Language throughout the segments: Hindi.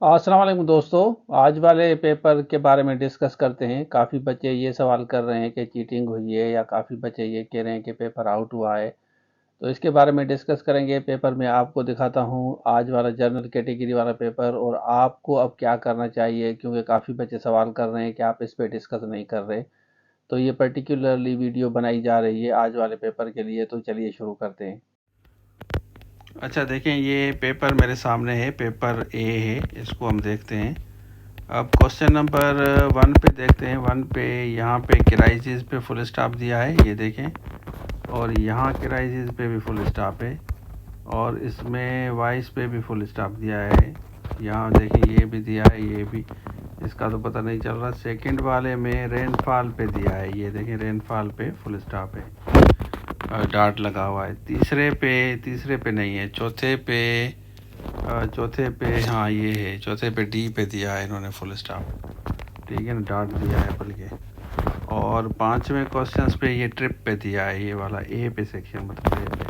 अस्सलाम वालेकुम दोस्तों। आज वाले पेपर के बारे में डिस्कस करते हैं। काफ़ी बच्चे ये सवाल कर रहे हैं कि चीटिंग हुई है, या काफ़ी बच्चे ये कह रहे हैं कि पेपर आउट हुआ है। तो इसके बारे में डिस्कस करेंगे। पेपर में आपको दिखाता हूँ आज वाला जनरल कैटेगरी वाला पेपर, और आपको अब क्या करना चाहिए, क्योंकि काफ़ी बच्चे सवाल कर रहे हैं कि आप इस पे डिस्कस नहीं कर रहे। तो ये पर्टिकुलरली वीडियो बनाई जा रही है आज वाले पेपर के लिए। तो चलिए शुरू करते हैं। अच्छा देखें, ये पेपर मेरे सामने है, पेपर ए है, इसको हम देखते हैं। अब क्वेश्चन नंबर 1 पे देखते हैं। 1 पे यहाँ पे क्राइसिस पे फुल स्टॉप दिया है, ये देखें। और यहाँ क्राइसिस पे भी फुल स्टॉप है, और इसमें वाइस पे भी फुल स्टॉप दिया है। यहाँ देखें, ये भी दिया है, ये भी। इसका तो पता नहीं चल रहा। सेकंड वाले में रेनफॉल पे दिया है, ये देखें, रेनफॉल पे फुल स्टॉप है, डार्ट लगा हुआ है। तीसरे पे नहीं है। चौथे पे हाँ ये है, चौथे पे डी पे दिया है इन्होंने फुल स्टॉप, ठीक है ना, डार्ट दिया है बल्कि। और पांचवें क्वेश्चंस पे ये ट्रिप पे दिया है, ये वाला ए पे सेक्शन, मतलब ए पे।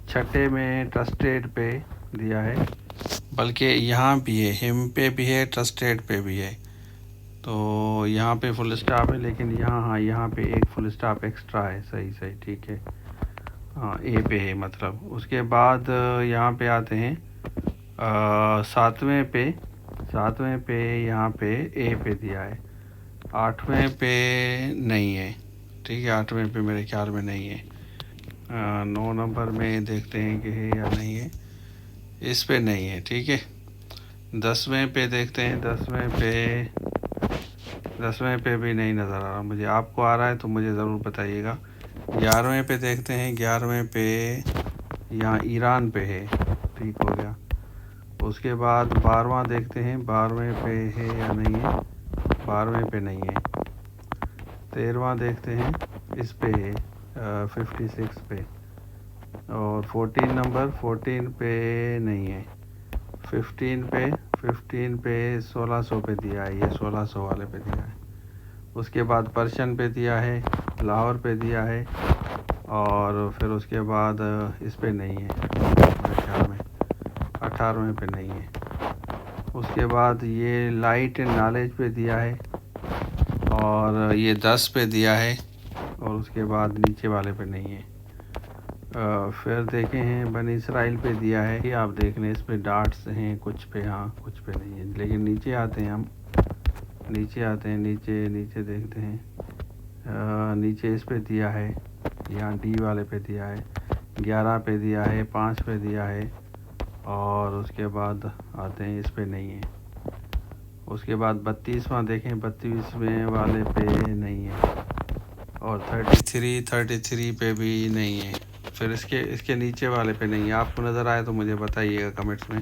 छठे में ट्रस्टेड पे दिया है, बल्कि यहाँ भी है, हिम पे भी है, ट्रस्टेड पे भी है। तो यहाँ पे फुल स्टॉप है, लेकिन यहाँ, हाँ यहाँ पे एक फुल स्टॉप एक्स्ट्रा है। सही सही, ठीक है। हाँ ए पे है मतलब। उसके बाद यहाँ पे आते हैं सातवें पे यहाँ पे ए पे दिया है। आठवें पे नहीं है, ठीक है, आठवें पे मेरे ख्याल में नहीं है। 9 नंबर में देखते हैं कि है या नहीं है। इस पे नहीं है, ठीक है। 10वें पे देखते हैं। 10वें पे भी नहीं नज़र आ रहा मुझे। आपको आ रहा है तो मुझे ज़रूर बताइएगा। 11वें पे देखते हैं। 11वें पे यहाँ ईरान पे है, ठीक हो गया। उसके बाद 12वां देखते हैं, 12वें पे है या नहीं है। 12वें पे नहीं है। 13वां देखते हैं, इस पे है, 56 पे। और 14 पे नहीं है। 15 पे 1600 पे दिया है, ये 1600 वाले पे दिया है। उसके बाद पर्शियन पे दिया है, लाहौर पे दिया है, और फिर उसके बाद इस पे नहीं है मेरे ख्याल में, 18वें पे नहीं है। उसके बाद ये लाइट एंड नॉलेज पे दिया है, और ये 10 पे दिया है, और उसके बाद नीचे वाले पे नहीं है। फिर देखे हैं, बनी इसराइल पे दिया है, ये आप देख लें, इस पे डार्ट्स हैं कुछ पे, हाँ कुछ पे नहीं है। लेकिन नीचे आते हैं हम, नीचे नीचे देखते हैं। नीचे इस पे दिया है, यहाँ डी वाले पे दिया है, 11 पे दिया है, 5 पे दिया है, और उसके बाद आते हैं, इस पे नहीं है। उसके बाद 32वां देखें, 32वें वाले पे नहीं है, और 33 पे भी नहीं है। फिर इसके इसके नीचे वाले पे नहीं है। आपको नज़र आए तो मुझे बताइएगा कमेंट्स में।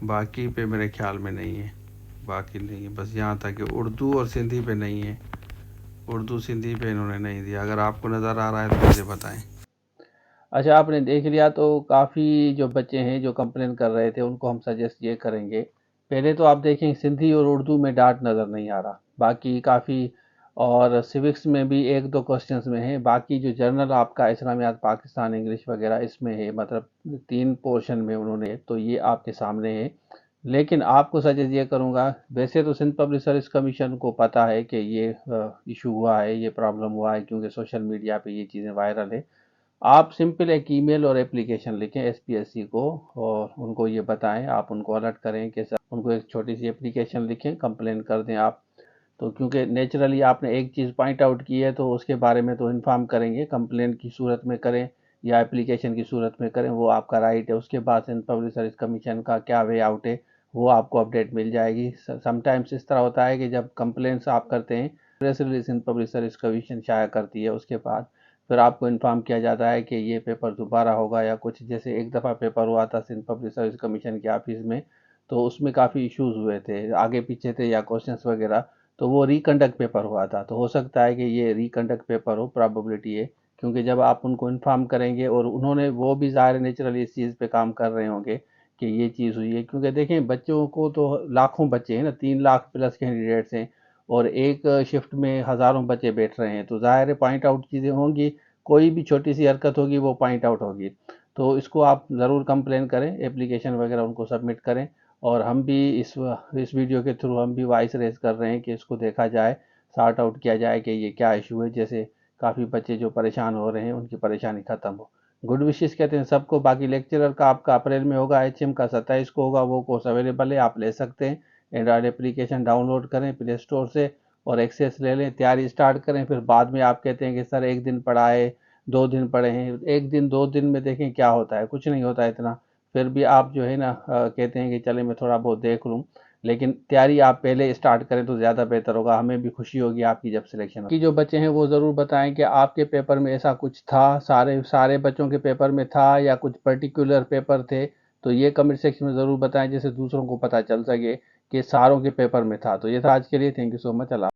बाकी पे मेरे ख्याल में नहीं है, बाकी नहीं है। बस यहाँ तक कि उर्दू और सिंधी पे नहीं है। उर्दू सिंधी पे इन्होंने नहीं दिया। अगर आपको नज़र आ रहा है तो मुझे बताएं। अच्छा, आपने देख लिया तो काफ़ी जो बच्चे हैं जो कंप्लेन कर रहे थे उनको हम सजेस्ट ये करेंगे। पहले तो आप देखें, सिंधी और उर्दू में डाट नज़र नहीं आ रहा, बाकी काफ़ी। और सिविक्स में भी एक दो क्वेश्चंस में है। बाकी जो जर्नल आपका इस्लामियात पाकिस्तान इंग्लिश वगैरह इसमें है, मतलब 3 पोर्शन में उन्होंने, तो ये आपके सामने है। लेकिन आपको सजेस्ट ये करूँगा, वैसे तो सिंध पब्लिक सर्विस कमीशन को पता है कि ये इशू हुआ है, ये प्रॉब्लम हुआ है, क्योंकि सोशल मीडिया पे ये चीज़ें वायरल है। आप सिंपल एक ईमेल और एप्लीकेशन लिखें एसपीएससी को, और उनको ये बताएं, आप उनको अलर्ट करें कि सर, उनको एक छोटी सी एप्लीकेशन लिखें, कंप्लेन कर दें आप। तो क्योंकि नेचुरली आपने एक चीज़ पॉइंट आउट की है, तो उसके बारे में तो इन्फॉर्म करेंगे, कंप्लेन की सूरत में करें या एप्लीकेशन की सूरत में करें, वो आपका राइट है। उसके बाद से पब्लिक सर्विस कमीशन का क्या वे आउट है, वो आपको अपडेट मिल जाएगी। समटाइम्स इस तरह होता है कि जब कंप्लेंट्स आप करते हैं, press release in public service commission शाया करती है, उसके बाद फिर आपको इन्फॉर्म किया जाता है कि ये पेपर दोबारा होगा या कुछ। जैसे एक दफ़ा पेपर हुआ था सिंध पब्लिक सर्विस कमीशन के ऑफिस में, तो उसमें काफ़ी इश्यूज हुए थे, आगे पीछे थे या क्वेश्चंस वगैरह। तो वो रिकंडक्ट पेपर हुआ था, तो हो सकता है कि ये रिकंडक्ट पेपर हो, प्रॉबिलिटी है। क्योंकि जब आप उनको इन्फॉर्म करेंगे, और उन्होंने वो भी ज़ाहिर नेचुरली इस चीज़ पे काम कर रहे होंगे कि ये चीज़ हुई है। क्योंकि देखें, बच्चों को तो लाखों बच्चे हैं ना, 3 लाख प्लस कैंडिडेट्स हैं, और एक शिफ्ट में हज़ारों बच्चे बैठ रहे हैं, तो ज़ाहिर है पॉइंट आउट चीज़ें होंगी। कोई भी छोटी सी हरकत होगी वो पॉइंट आउट होगी। तो इसको आप ज़रूर कंप्लेन करें, एप्लीकेशन वगैरह उनको सबमिट करें। और हम भी इस वीडियो के थ्रू हम भी वॉइस रेज कर रहे हैं कि इसको देखा जाए, सॉर्ट आउट किया जाए कि ये क्या इशू है, जैसे काफ़ी बच्चे जो परेशान हो रहे हैं उनकी परेशानी खत्म हो। गुड विशेस कहते हैं सबको। बाकी लेक्चरर का आपका अप्रैल में होगा, एचएम का 27 को होगा, वो कोर्स अवेलेबल है, आप ले सकते हैं। एंड्रॉयड एप्लीकेशन डाउनलोड करें प्ले स्टोर से और एक्सेस ले लें, तैयारी स्टार्ट करें। फिर बाद में आप कहते हैं कि सर एक दिन पढ़ाए, 2 दिन पढ़े हैं, एक दिन 2 दिन में देखें क्या होता है, कुछ नहीं होता है इतना। फिर भी आप जो है ना कहते हैं कि चले मैं थोड़ा बहुत देख लूँ, लेकिन तैयारी आप पहले स्टार्ट करें तो ज़्यादा बेहतर होगा, हमें भी खुशी होगी आपकी जब सिलेक्शन की। जो बच्चे हैं वो ज़रूर बताएं कि आपके पेपर में ऐसा कुछ था, सारे सारे बच्चों के पेपर में था या कुछ पर्टिकुलर पेपर थे, तो ये कमेंट सेक्शन में ज़रूर बताएं जिससे दूसरों को पता चल सके कि सारों के पेपर में था। तो ये था आज के लिए, thank you so much. Allah.